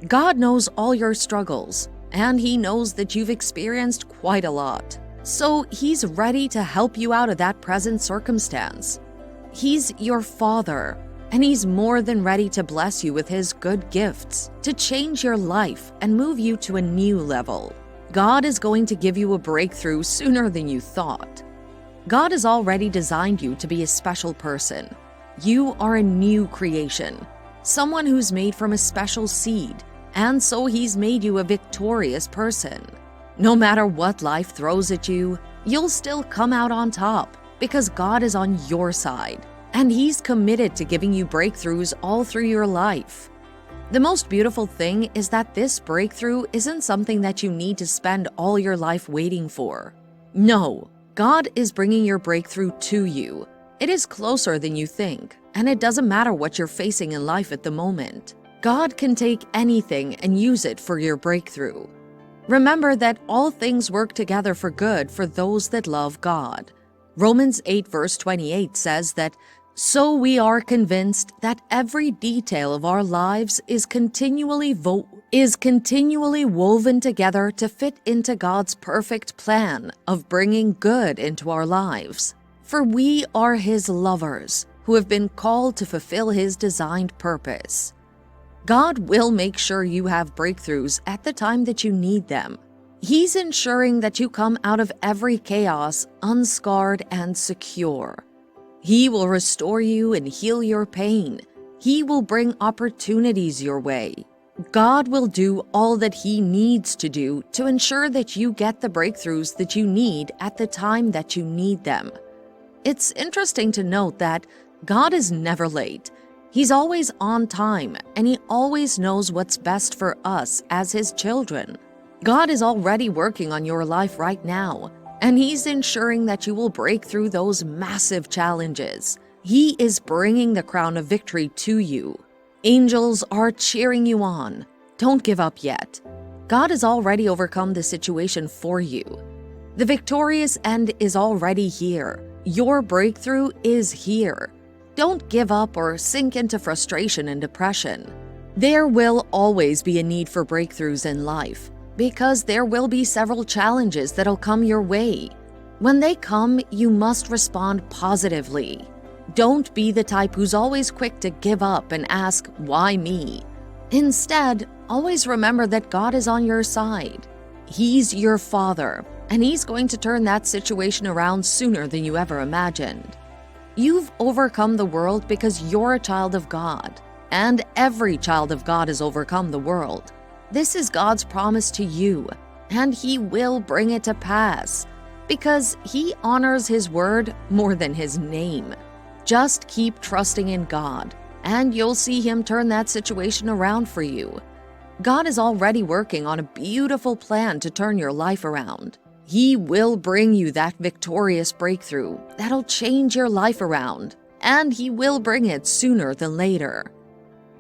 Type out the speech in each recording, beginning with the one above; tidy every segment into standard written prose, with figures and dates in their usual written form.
God knows all your struggles, and He knows that you've experienced quite a lot. So He's ready to help you out of that present circumstance. He's your Father, and He's more than ready to bless you with His good gifts, to change your life and move you to a new level. God is going to give you a breakthrough sooner than you thought. God has already designed you to be a special person. You are a new creation, someone who's made from a special seed, and so He's made you a victorious person. No matter what life throws at you, you'll still come out on top because God is on your side, and He's committed to giving you breakthroughs all through your life. The most beautiful thing is that this breakthrough isn't something that you need to spend all your life waiting for. No, God is bringing your breakthrough to you. It is closer than you think, and it doesn't matter what you're facing in life at the moment. God can take anything and use it for your breakthrough. Remember that all things work together for good for those that love God. Romans 8 verse 28 says that, "So we are convinced that every detail of our lives is continually woven together to fit into God's perfect plan of bringing good into our lives. For we are His lovers, who have been called to fulfill His designed purpose." God will make sure you have breakthroughs at the time that you need them. He's ensuring that you come out of every chaos unscarred and secure. He will restore you and heal your pain. He will bring opportunities your way. God will do all that He needs to do to ensure that you get the breakthroughs that you need at the time that you need them. It's interesting to note that God is never late. He's always on time, and He always knows what's best for us as His children. God is already working on your life right now, and He's ensuring that you will break through those massive challenges. He is bringing the crown of victory to you. Angels are cheering you on. Don't give up yet. God has already overcome the situation for you. The victorious end is already here. Your breakthrough is here. Don't give up or sink into frustration and depression. There will always be a need for breakthroughs in life because there will be several challenges that'll come your way. When they come, you must respond positively. Don't be the type who's always quick to give up and ask, "Why me?" Instead, always remember that God is on your side. He's your Father, and He's going to turn that situation around sooner than you ever imagined. You've overcome the world because you're a child of God, and every child of God has overcome the world. This is God's promise to you, and He will bring it to pass because He honors His word more than His name. Just keep trusting in God, and you'll see Him turn that situation around for you. God is already working on a beautiful plan to turn your life around. He will bring you that victorious breakthrough that'll change your life around, and He will bring it sooner than later.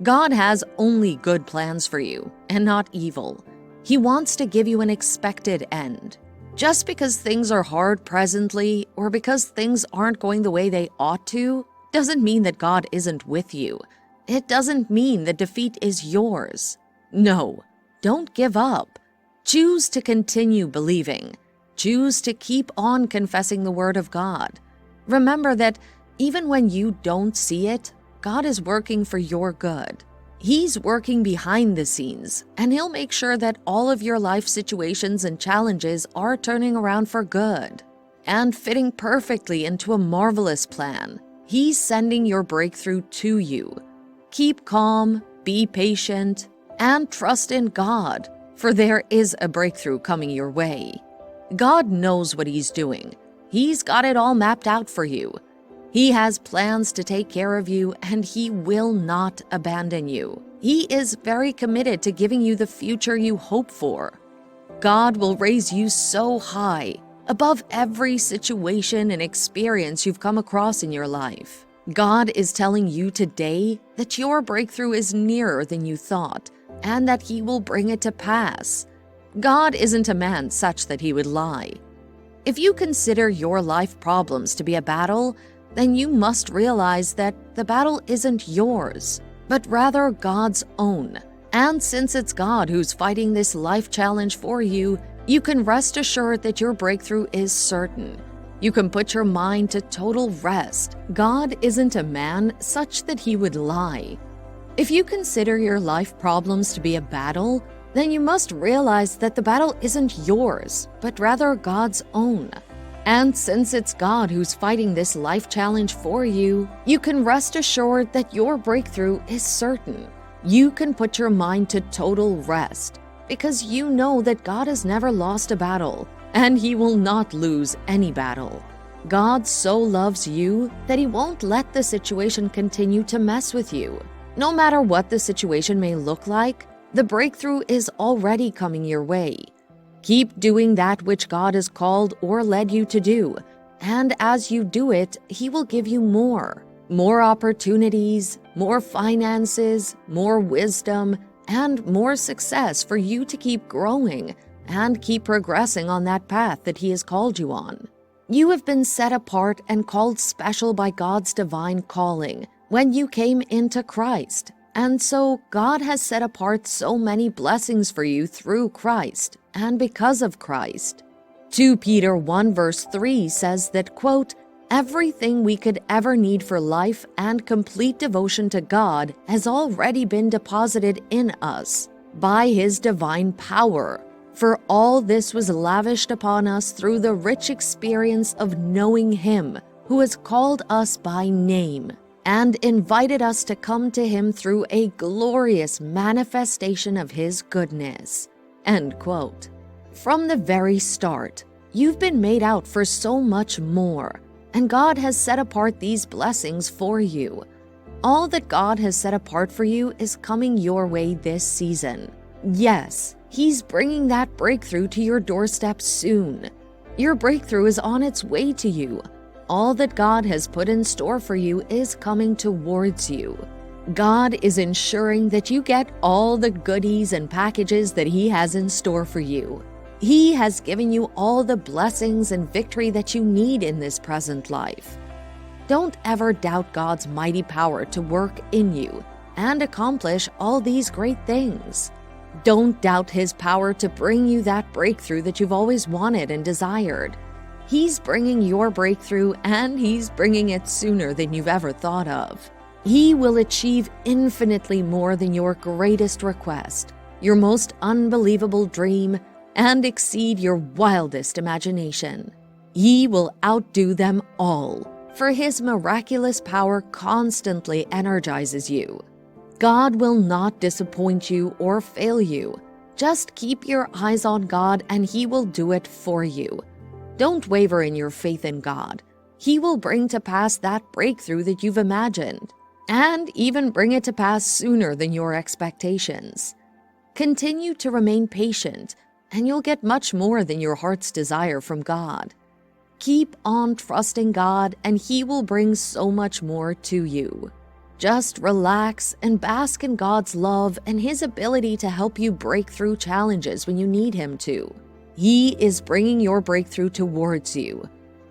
God has only good plans for you, and not evil. He wants to give you an expected end. Just because things are hard presently, or because things aren't going the way they ought to, doesn't mean that God isn't with you. It doesn't mean that defeat is yours. No, don't give up. Choose to continue believing. Choose to keep on confessing the Word of God. Remember that even when you don't see it, God is working for your good. He's working behind the scenes, and He'll make sure that all of your life situations and challenges are turning around for good and fitting perfectly into a marvelous plan. He's sending your breakthrough to you. Keep calm, be patient, and trust in God, for there is a breakthrough coming your way. God knows what He's doing. He's got it all mapped out for you. He has plans to take care of you, and He will not abandon you. He is very committed to giving you the future you hope for. God will raise you so high, above every situation and experience you've come across in your life. God is telling you today that your breakthrough is nearer than you thought, and that He will bring it to pass. God isn't a man such that He would lie. If you consider your life problems to be a battle, then you must realize that the battle isn't yours, but rather God's own, And since it's God who's fighting this life challenge for you, you can rest assured that your breakthrough is certain. You can put your mind to total rest. God isn't a man such that he would lie. If you consider your life problems to be a battle, then you must realize that the battle isn't yours, but rather God's own. And since it's God who's fighting this life challenge for you, you can rest assured that your breakthrough is certain. You can put your mind to total rest because you know that God has never lost a battle, and he will not lose any battle. God so loves you that he won't let the situation continue to mess with you. No matter what the situation may look like, the breakthrough is already coming your way. Keep doing that which God has called or led you to do, and as you do it, he will give you more opportunities, more finances, more wisdom, and more success for you to keep growing and keep progressing on that path that he has called you on. You have been set apart and called special by God's divine calling when you came into Christ. And so God has set apart so many blessings for you through Christ and because of Christ. 2 Peter 1 verse 3 says that, quote, "Everything we could ever need for life and complete devotion to God has already been deposited in us by his divine power. For all this was lavished upon us through the rich experience of knowing him who has called us by name and invited us to come to him through a glorious manifestation of his goodness." End quote. From the very start, you've been made out for so much more, and God has set apart these blessings for you. All that God has set apart for you is coming your way this season. Yes, he's bringing that breakthrough to your doorstep soon. Your breakthrough is on its way to you. All that God has put in store for you is coming towards you. God is ensuring that you get all the goodies and packages that he has in store for you. He has given you all the blessings and victory that you need in this present life. Don't ever doubt God's mighty power to work in you and accomplish all these great things. Don't doubt his power to bring you that breakthrough that you've always wanted and desired. He's bringing your breakthrough, and he's bringing it sooner than you've ever thought of. He will achieve infinitely more than your greatest request, your most unbelievable dream, and exceed your wildest imagination. He will outdo them all, for his miraculous power constantly energizes you. God will not disappoint you or fail you. Just keep your eyes on God and he will do it for you. Don't waver in your faith in God. He will bring to pass that breakthrough that you've imagined, and even bring it to pass sooner than your expectations. Continue to remain patient, and you'll get much more than your heart's desire from God. Keep on trusting God, and he will bring so much more to you. Just relax and bask in God's love and his ability to help you break through challenges when you need him to. He is bringing your breakthrough towards you.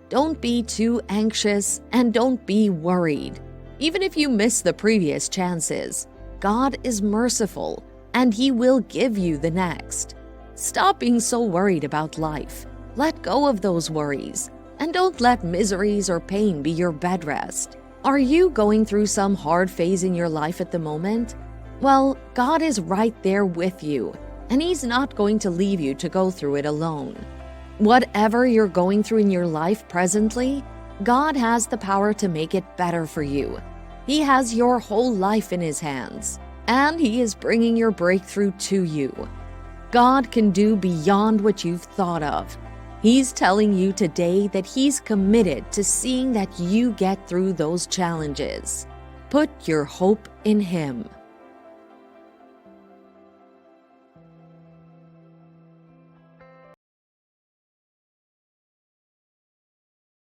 Don't be too anxious and don't be worried. Even if you miss the previous chances, God is merciful and he will give you the next. Stop being so worried about life. Let go of those worries, and don't let miseries or pain be your bed rest. Are you going through some hard phase in your life at the moment? Well, God is right there with you, and he's not going to leave you to go through it alone. Whatever you're going through in your life presently, God has the power to make it better for you. He has your whole life in his hands, and he is bringing your breakthrough to you. God can do beyond what you've thought of. He's telling you today that he's committed to seeing that you get through those challenges. Put your hope in him.